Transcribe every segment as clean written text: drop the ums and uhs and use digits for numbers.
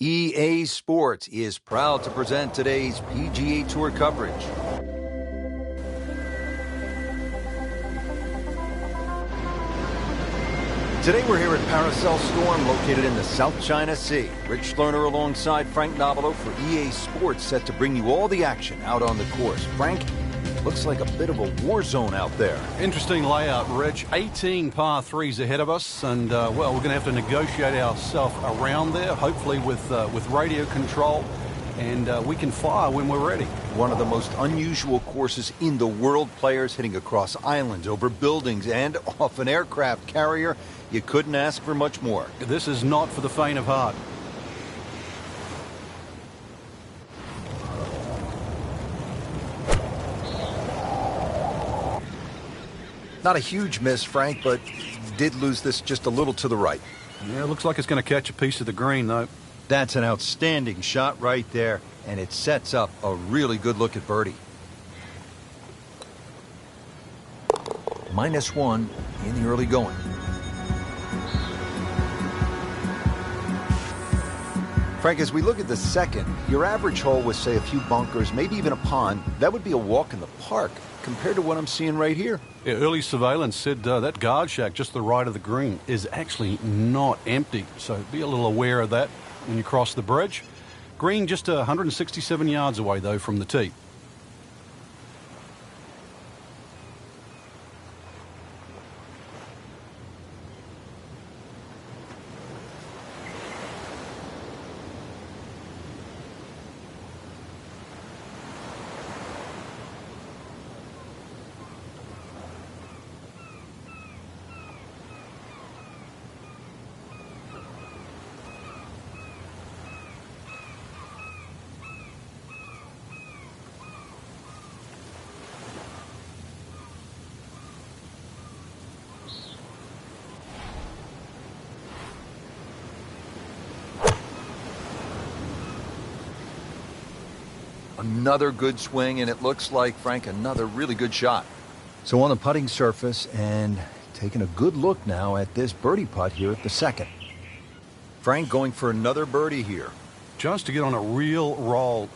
EA Sports is proud to present today's PGA Tour coverage. Today we're here at Paracel Storm, located in the South China Sea. Rich Lerner alongside Frank Nobilo for EA Sports, set to bring you all the action out on the course. Frank, looks like a bit of a war zone out there. Interesting layout, Rich. 18 par threes ahead of us, and well, we're going to have to negotiate ourselves around there, hopefully with radio control, and we can fire when we're ready. One of the most unusual courses in the world. Players hitting across islands, over buildings, and off an aircraft carrier. You couldn't ask for much more. This is not for the faint of heart. Not a huge miss, Frank, but did lose this just a little to the right. Yeah, it looks like it's going to catch a piece of the green, though. That's an outstanding shot right there, and it sets up a really good look at birdie. -1 in the early going. Frank, as we look at the second, your average hole with, say, a few bunkers, maybe even a pond, that would be a walk in the park compared to what I'm seeing right here. Yeah, early surveillance said that guard shack just to the right of the green is actually not empty, so be a little aware of that when you cross the bridge. Green just 167 yards away, though, from the tee. Another good swing, and it looks like, Frank, another really good shot. So on the putting surface, and taking a good look now at this birdie putt here at the second. Frank going for another birdie here. Just to get on a real roll.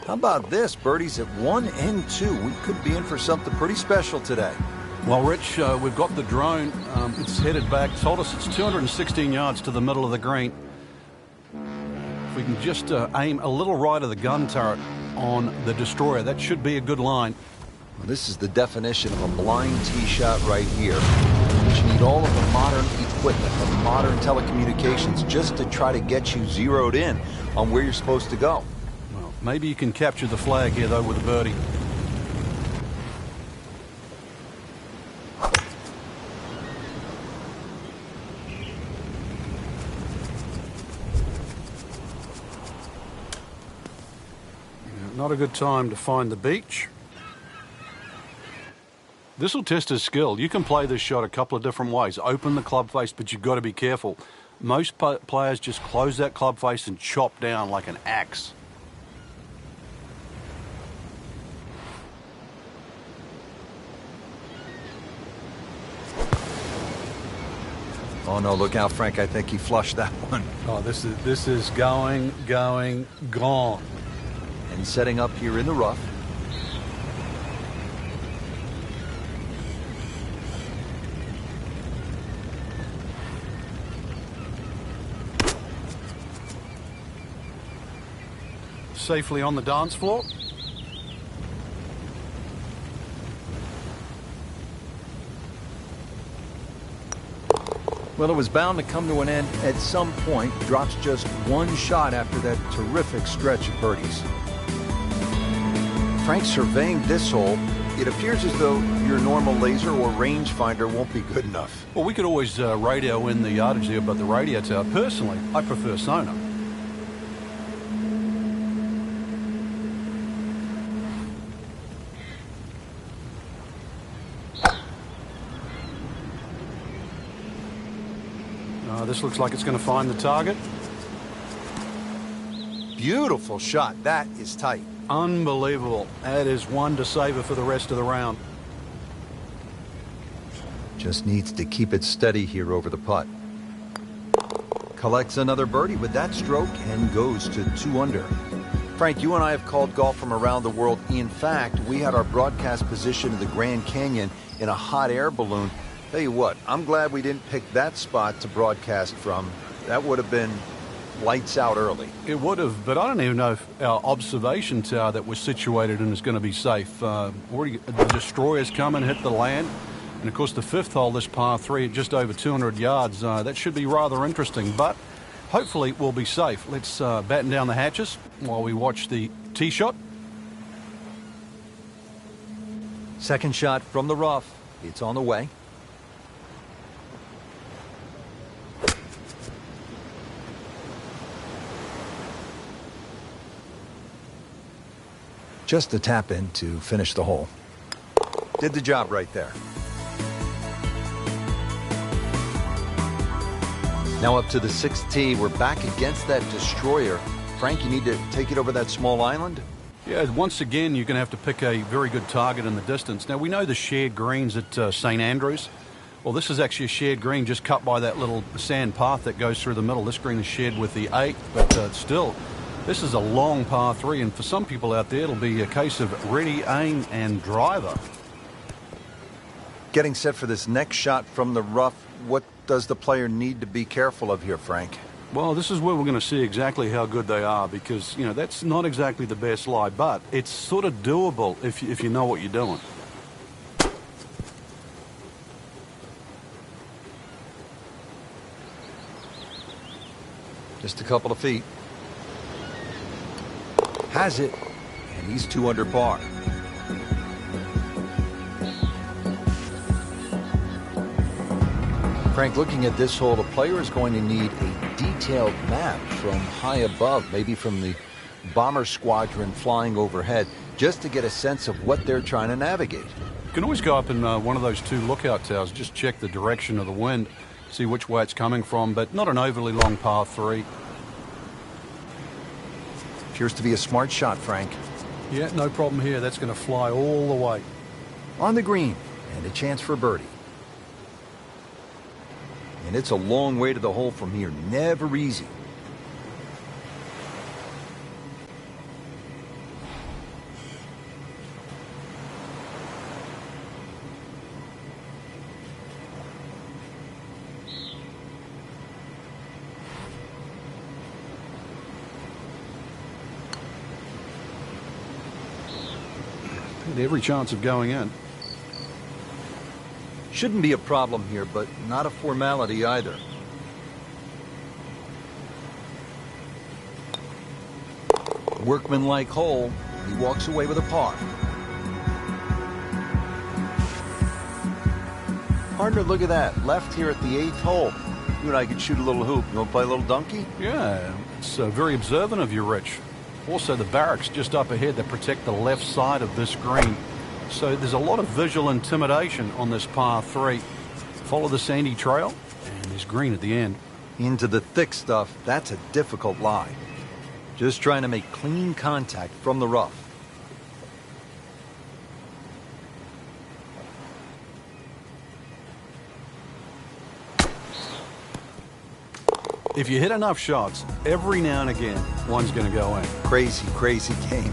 How about this? Birdies at 1 and 2. We could be in for something pretty special today. Well, Rich, we've got the drone. It's headed back. Told us it's 216 yards to the middle of the green. If we can just aim a little right of the gun turret on the destroyer, that should be a good line. Well, this is the definition of a blind tee shot right here. You need all of the modern equipment, the modern telecommunications, just to try to get you zeroed in on where you're supposed to go. Maybe you can capture the flag here, though, with a birdie. Not a good time to find the beach. This will test his skill. You can play this shot a couple of different ways. Open the club face, but you've got to be careful. Most players just close that club face and chop down like an axe. Oh, no, look out, Frank. I think he flushed that one. Oh, this is going, gone. And setting up here in the rough. Safely on the dance floor. Well, it was bound to come to an end at some point. Drops just one shot after that terrific stretch of birdies. Frank surveying this hole. It appears as though your normal laser or rangefinder won't be good enough. Well, we could always radio in the yardage there, but the radio tower, personally, I prefer sonar. This looks like it's going to find the target. Beautiful shot. That is tight. Unbelievable. That is one to savor for the rest of the round. Just needs to keep it steady here over the putt. Collects another birdie with that stroke and goes to 2 under. Frank, you and I have called golf from around the world. In fact, we had our broadcast position in the Grand Canyon in a hot air balloon. Tell you what, I'm glad we didn't pick that spot to broadcast from. That would have been lights out early. It would have, but I don't even know if our observation tower that we're situated in is going to be safe. Already the destroyers come and hit the land. And, of course, the 5th hole, this par 3, at just over 200 yards. That should be rather interesting, but hopefully we'll be safe. Let's batten down the hatches while we watch the tee shot. Second shot from the rough. It's on the way. Just a tap in to finish the hole. Did the job right there. Now up to the 6th tee. We're back against that destroyer. Frank, you need to take it over that small island? Yeah, once again, you're going to have to pick a very good target in the distance. Now, we know the shared greens at St. Andrews. Well, this is actually a shared green just cut by that little sand path that goes through the middle. This green is shared with the 8th, but still, this is a long par 3, and for some people out there, it'll be a case of ready, aim, and driver. Getting set for this next shot from the rough, what does the player need to be careful of here, Frank? Well, this is where we're going to see exactly how good they are because, you know, that's not exactly the best lie, but it's sort of doable if you know what you're doing. Just a couple of feet. Has it, and he's 2 under par. Frank, looking at this hole, the player is going to need a detailed map from high above, maybe from the bomber squadron flying overhead, just to get a sense of what they're trying to navigate. You can always go up in one of those 2 lookout towers, just check the direction of the wind, see which way it's coming from, but not an overly long par 3. Appears to be a smart shot, Frank. Yeah, no problem here. That's going to fly all the way. On the green, and a chance for birdie. And it's a long way to the hole from here. Never easy. Every chance of going in. Shouldn't be a problem here, but not a formality either. Workmanlike hole. He walks away with a par. Partner, look at that. Left here at the 8th hole. You and I could shoot a little hoop. You want to play a little donkey? Yeah, it's very observant of you, Rich. Also, the barracks just up ahead that protect the left side of this green. So there's a lot of visual intimidation on this par 3. Follow the sandy trail, and there's green at the end. Into the thick stuff. That's a difficult lie. Just trying to make clean contact from the rough. If you hit enough shots, every now and again, one's going to go in. Crazy, crazy game.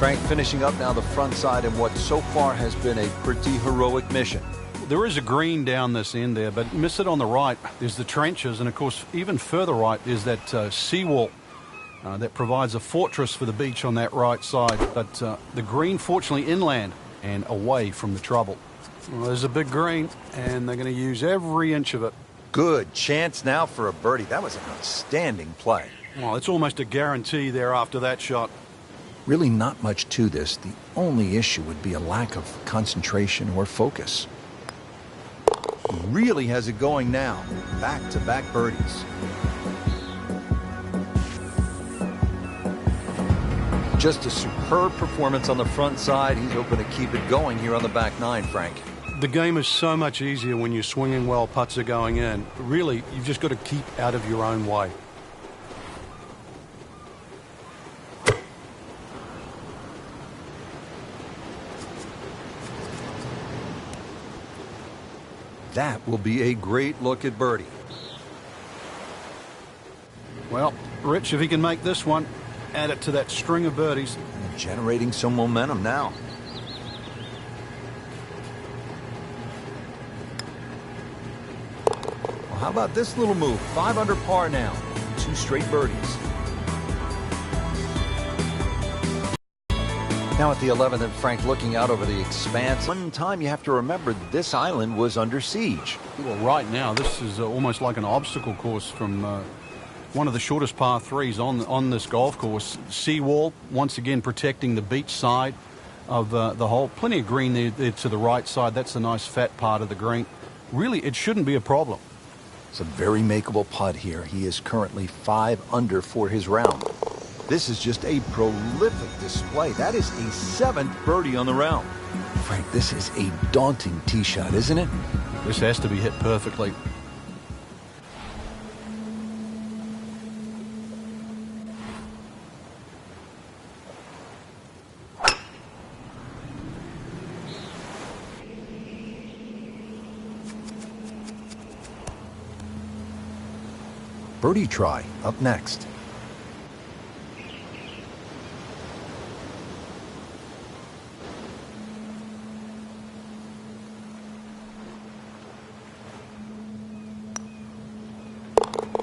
Frank finishing up now the front side in what so far has been a pretty heroic mission. There is a green down this end there, but miss it on the right. There's the trenches, and of course, even further right is that seawall that provides a fortress for the beach on that right side. But the green, fortunately, inland and away from the trouble. Well, there's a big green, and they're going to use every inch of it. Good chance now for a birdie. That was an outstanding play. Well, it's almost a guarantee there after that shot. Really not much to this. The only issue would be a lack of concentration or focus. He really has it going now. Back-to-back birdies. Just a superb performance on the front side. He's hoping to keep it going here on the back nine, Frank. The game is so much easier when you're swinging well, putts are going in. Really, you've just got to keep out of your own way. That will be a great look at birdie. Well, Rich, if he can make this one, add it to that string of birdies. Generating some momentum now. Well, how about this little move? 5 under par now. 2 straight birdies. Now at the 11th, and Frank looking out over the expanse. One time you have to remember this island was under siege. Well, right now, this is almost like an obstacle course from one of the shortest par threes on this golf course. Seawall, once again, protecting the beach side of the hole. Plenty of green there to the right side. That's a nice fat part of the green. Really, it shouldn't be a problem. It's a very makeable putt here. He is currently 5 under for his round. This is just a prolific display. That is a 7th birdie on the round. Frank, this is a daunting tee shot, isn't it? This has to be hit perfectly. Birdie try up next.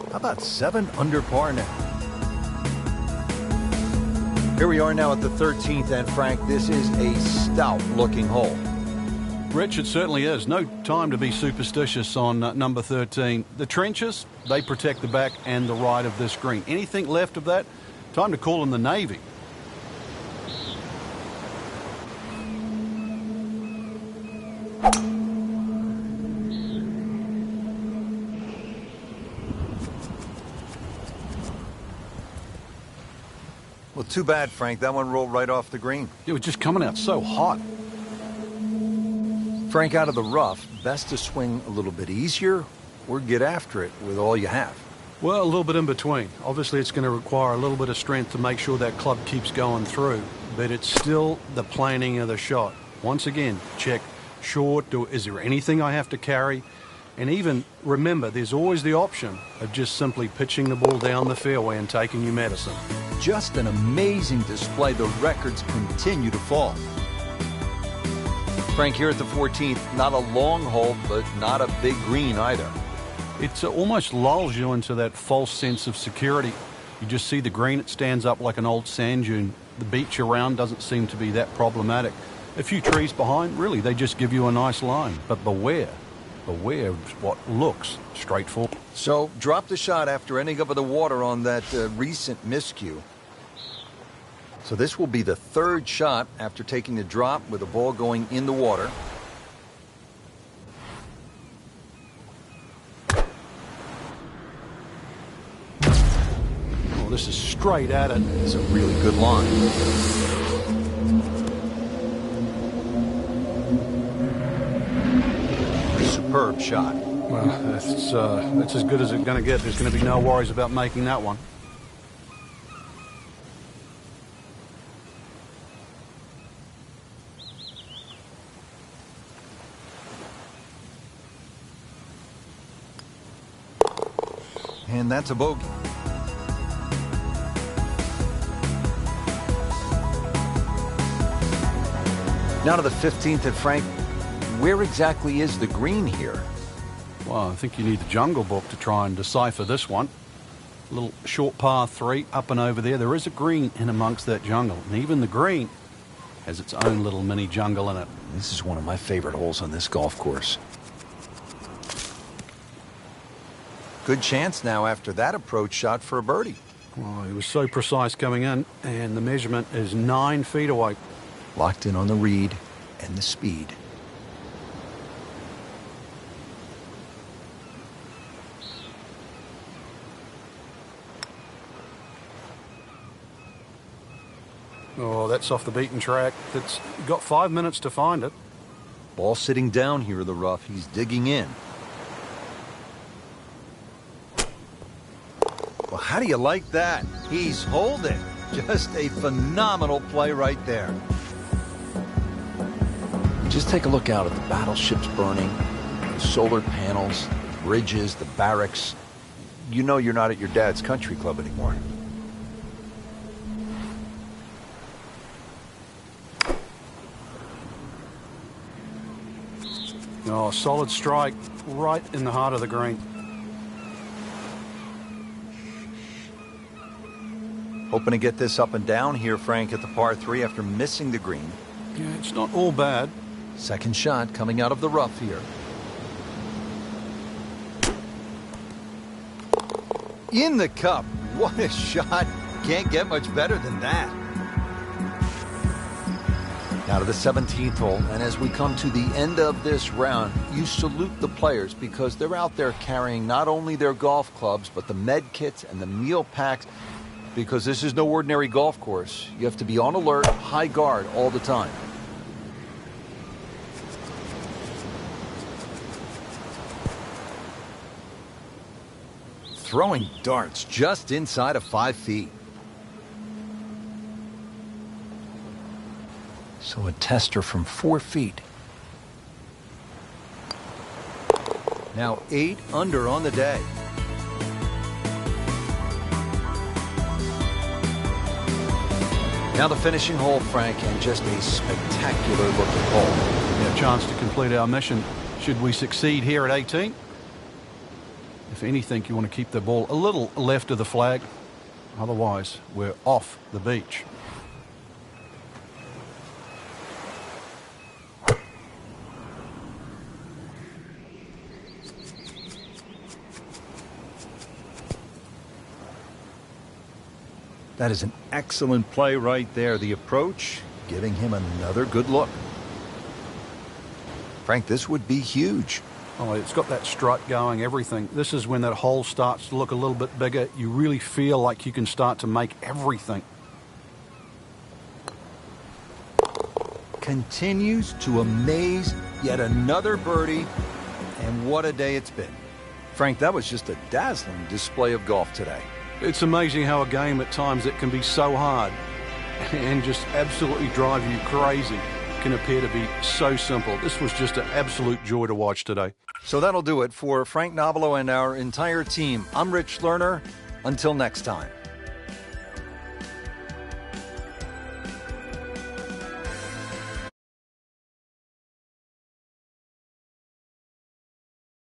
How about 7 under par now? Here we are now at the 13th, and Frank, this is a stout-looking hole. Rich, it certainly is. No time to be superstitious on number 13. The trenches, they protect the back and the right of this green. Anything left of that, time to call them the Navy. Well, too bad, Frank. That one rolled right off the green. It was just coming out so hot. Frank, out of the rough, best to swing a little bit easier or get after it with all you have? Well, a little bit in between. Obviously, it's going to require a little bit of strength to make sure that club keeps going through, but it's still the planning of the shot. Once again, check short. Is there anything I have to carry? And even remember, there's always the option of just simply pitching the ball down the fairway and taking your medicine. Just an amazing display. The records continue to fall. Frank, here at the 14th, not a long hole, but not a big green either. It almost lulls you into that false sense of security. You just see the green, it stands up like an old sand dune. The beach around doesn't seem to be that problematic. A few trees behind, really, they just give you a nice line. But beware of what looks straightforward. So, drop the shot after ending up in the water on that recent miscue. So this will be the 3rd shot after taking the drop with the ball going in the water. Oh, this is straight at it. It's a really good line. Superb shot. Well, that's as good as it's going to get. There's going to be no worries about making that one. And that's a bogey. Now to the 15th at Frank. Where exactly is the green here? Well, I think you need the Jungle Book to try and decipher this one. A little short par 3 up and over there. There is a green in amongst that jungle. And even the green has its own little mini jungle in it. This is one of my favorite holes on this golf course. Good chance now after that approach shot for a birdie. Oh, he was so precise coming in, and the measurement is 9 feet away. Locked in on the read and the speed. Oh, that's off the beaten track. It's got 5 minutes to find it. Ball sitting down here in the rough. He's digging in. Well, how do you like that? He's holding. Just a phenomenal play right there. Just take a look out at the battleships burning, the solar panels, the bridges, the barracks. You know you're not at your dad's country club anymore. Oh, solid strike right in the heart of the green. Hoping to get this up and down here, Frank, at the par 3 after missing the green. Yeah, it's not all bad. Second shot coming out of the rough here. In the cup. What a shot. Can't get much better than that. Now to the 17th hole, and as we come to the end of this round, you salute the players because they're out there carrying not only their golf clubs, but the med kits and the meal packs, because this is no ordinary golf course. You have to be on alert, high guard all the time. Throwing darts just inside of 5 feet. So a tester from 4 feet. Now 8 under on the day. Now the finishing hole, Frank, and just a spectacular looking hole. Yeah, chance to complete our mission should we succeed here at 18. If anything, you want to keep the ball a little left of the flag. Otherwise, we're off the beach. That is an excellent play right there. The approach, giving him another good look. Frank, this would be huge. Oh, it's got that strut going, everything. This is when that hole starts to look a little bit bigger. You really feel like you can start to make everything. Continues to amaze. Yet another birdie. And what a day it's been. Frank, that was just a dazzling display of golf today. It's amazing how a game at times that can be so hard and just absolutely drive you crazy can appear to be so simple. This was just an absolute joy to watch today. So that'll do it for Frank Nobilo and our entire team. I'm Rich Lerner. Until next time.